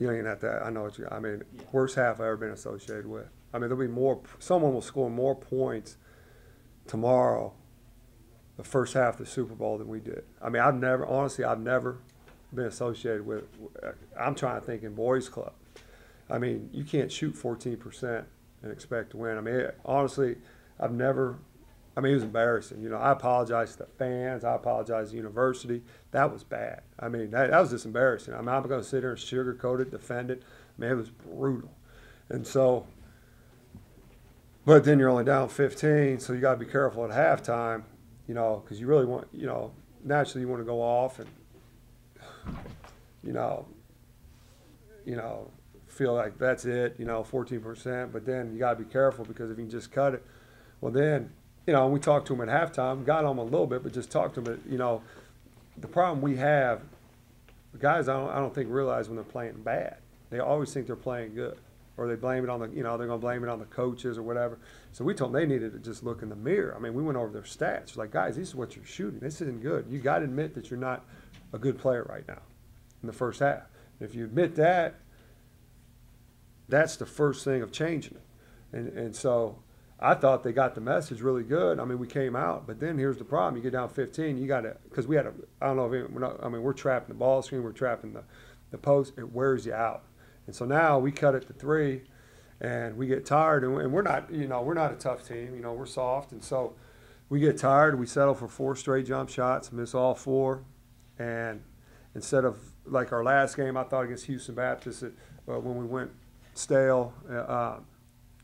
You don't even have to. I know what you. I mean, Yeah. worst half I've ever been associated with. I mean, there'll be more. Someone will score more points tomorrow, the first half of the Super Bowl, than we did. I mean, honestly, I've never been associated with. I'm trying to think in boys club. I mean, you can't shoot 14% and expect to win. I mean, honestly, I've never. I mean, it was embarrassing. You know, I apologize to the fans. I apologize to the university. That was bad. I mean, that was just embarrassing. I mean, I'm going to sit here and sugarcoat it, defend it. I mean, it was brutal. And so, but then you're only down 15, so you got to be careful at halftime, you know, because you really want, you know, naturally you want to go off and, you know, feel like that's it, you know, 14%. But then you got to be careful because if you can just cut it, well then, you know, we talked to him at halftime, got on him a little bit, but just talked to him. You know, the problem we have, the guys I don't think realize when they're playing bad. They always think they're playing good, or they blame it on the, you know, they're going to blame it on the coaches or whatever. So we told them they needed to just look in the mirror. I mean, we went over their stats. Like, guys, this is what you're shooting. This isn't good. You got to admit that you're not a good player right now in the first half. If you admit that, that's the first thing of changing it. And so I thought they got the message really good. I mean, we came out, but then here's the problem. You get down 15, you got to, because we had a, I don't know if we're not, I mean, we're trapping the ball screen, we're trapping the post. It wears you out. And so now we cut it to 3, and we get tired, and we're not, you know, we're not a tough team. You know, we're soft, and so we get tired. We settle for 4 straight jump shots, miss all 4, and instead of like our last game, I thought against Houston Baptist, when we went stale,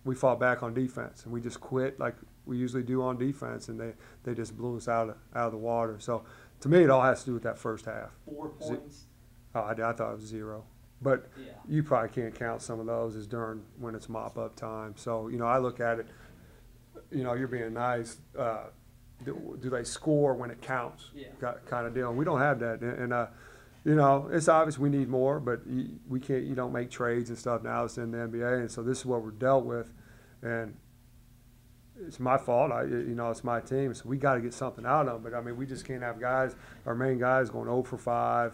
we fought back on defense, and we just quit like we usually do on defense, and they just blew us out of the water. So to me, it all has to do with that first half. 4 points. Oh, I thought it was 0. But Yeah. you probably can't count some of those as during when it's mop-up time. So, you know, I look at it, you know, you're being nice. Do they score when it counts? Yeah. Kind of deal. And we don't have that. And you know, it's obvious we need more, but we can't. You don't make trades and stuff now. It's in the NBA, and so this is what we're dealt with. And it's my fault. You know, it's my team, so we got to get something out of them. But I mean, we just can't have guys, our main guys, going 0 for 5.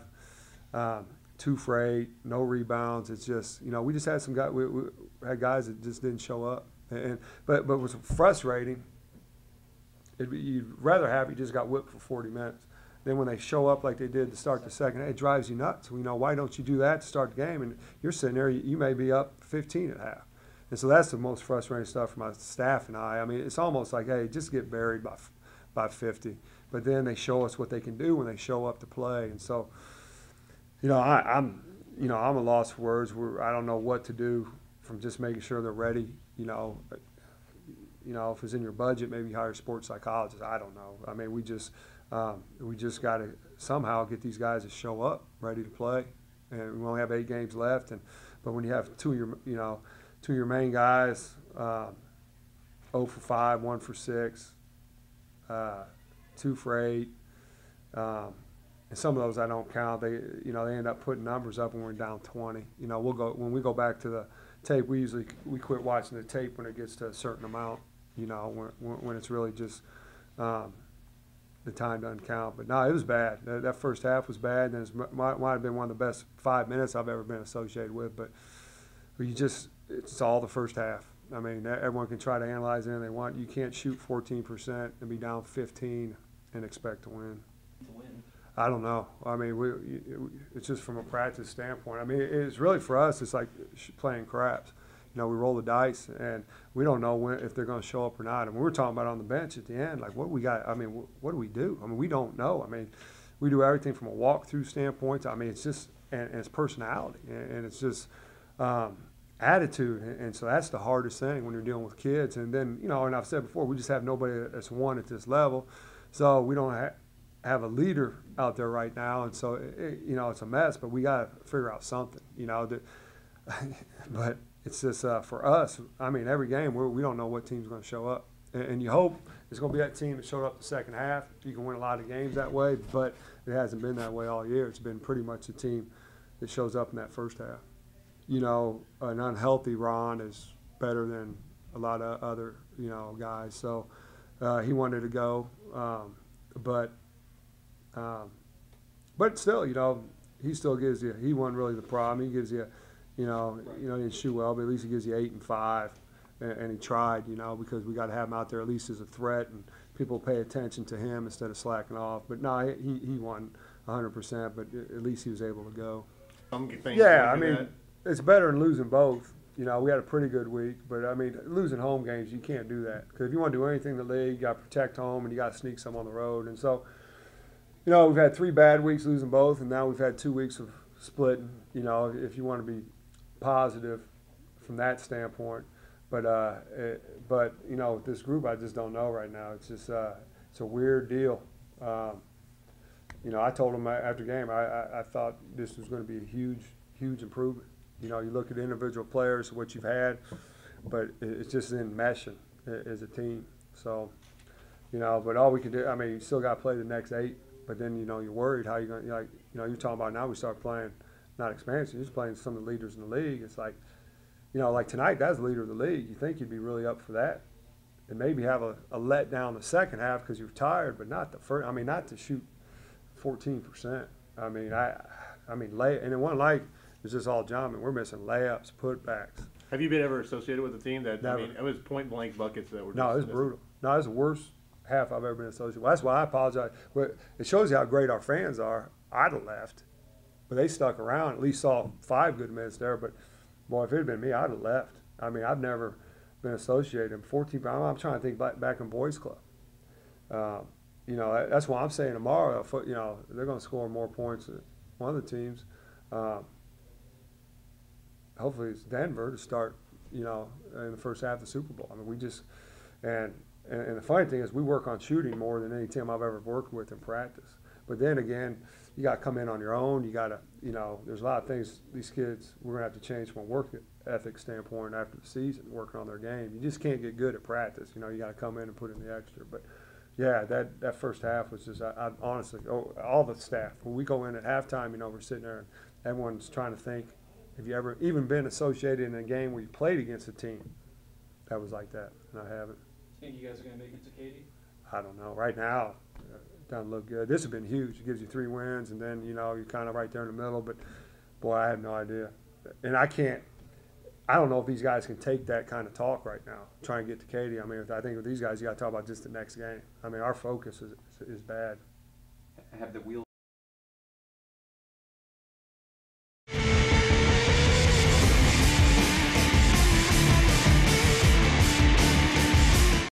2 for 8, no rebounds. It's just, you know, we just had some guys. We had guys that just didn't show up, but what's frustrating. You'd rather have you just got whipped for 40 minutes. Then when they show up like they did to start the second, it drives you nuts. You know, why don't you do that to start the game? And you're sitting there, you may be up 15 at half. And so that's the most frustrating stuff for my staff and I. I mean, it's almost like, hey, just get buried by 50. But then they show us what they can do when they show up to play. And so, you know, I'm a loss for words. I don't know what to do from just making sure they're ready. You know, if it's in your budget, maybe hire a sports psychologist. I don't know. I mean, we just got to somehow get these guys to show up ready to play. And we only have 8 games left. But when you have 2 of your main guys, 0 for 5, 1 for 6, 2 for 8. And some of those I don't count. They end up putting numbers up when we're down 20. You know, when we go back to the tape. We quit watching the tape when it gets to a certain amount. You know, when it's really just the time doesn't count. But no, it was bad. That first half was bad, and it might have been one of the best 5 minutes I've ever been associated with. But it's all the first half. I mean, everyone can try to analyze anything they want. You can't shoot 14% and be down 15 and expect to win. I don't know. I mean, it's just from a practice standpoint. I mean, it's really for us. It's like playing craps. You know, we roll the dice, and we don't know if they're going to show up or not. And we were talking about on the bench at the end, like, what do we got? I mean, what do we do? I mean, we don't know. I mean, we do everything from a walkthrough standpoint. I mean, it's just and it's personality, and it's just attitude. And so that's the hardest thing when you're dealing with kids. And then, you know, and I've said before, we just have nobody that's won at this level, so we don't have a leader out there right now, and so you know, it's a mess. But we got to figure out something, you know. But it's just for us. I mean, every game we don't know what team's going to show up, and you hope it's going to be that team that showed up the second half. You can win a lot of games that way, but it hasn't been that way all year. It's been pretty much the team that shows up in that first half. You know, an unhealthy Ron is better than a lot of other, you know, guys. So he wanted to go, but still, you know, he still gives you. He wasn't really the problem. He gives you You know, Right. he didn't shoot well, but at least he gives you 8 and 5, and he tried. You know, because we got to have him out there at least as a threat, and people pay attention to him instead of slacking off. But no, he won 100%, but at least he was able to go. Yeah, I mean, it's better than losing both. You know, we had a pretty good week, but I mean, losing home games, you can't do that. Because if you want to do anything in the league, you got to protect home and you got to sneak some on the road. And so, you know, we've had 3 bad weeks losing both, and now we've had 2 weeks of splitting. You know, if you want to be positive from that standpoint. But you know, with this group, I just don't know right now. It's just it's a weird deal. You know, I told him after game, I thought this was going to be a huge improvement. You know, you look at individual players, what you've had, but it's just in meshing as a team. So, you know, but all we can do, I mean, you still got to play the next 8, but then, you know, you're worried how you're going to, like, you know, you're talking about now we start playing, not expansion, you're just playing some of the leaders in the league. It's like, you know, like tonight, that's the leader of the league. You think you'd be really up for that. And maybe have a letdown the second half because you're tired, but not the first. I mean, not to shoot 14%. I mean, and it wasn't like it's just all John. I mean, we're missing layups, putbacks. Have you been ever associated with a team that, Never. I mean, it was point blank buckets that were No, it was brutal. No, it was the worst half I've ever been associated with. That's why I apologize. But it shows you how great our fans are. I'd have left, but they stuck around. At least saw 5 good minutes there. But boy, if it had been me, I'd have left. I mean, I've never been associated. 14. I'm trying to think back in boys club. You know, that's why I'm saying tomorrow, you know, they're going to score more points than one of the teams. Hopefully it's Denver to start, you know, in the first half of the Super Bowl. I mean, we just and the funny thing is we work on shooting more than any team I've ever worked with in practice. But then again, you got to come in on your own. You got to, you know, there's a lot of things these kids we're going to have to change from a work ethic standpoint after the season, working on their game. You just can't get good at practice. You know, you got to come in and put in the extra. But yeah, that first half was just, I honestly, all the staff, when we go in at halftime, you know, we're sitting there and everyone's trying to think, have you ever even been associated in a game where you played against a team that was like that? And I haven't. Think you guys are going to make it to Katy? I don't know. Right now, it doesn't look good. This has been huge. It gives you 3 wins, and then, you know, you're kind of right there in the middle. But, boy, I have no idea. And I don't know if these guys can take that kind of talk right now, trying to get to Katy. I mean, I think with these guys, you got to talk about just the next game. I mean, our focus is bad. Have the wheels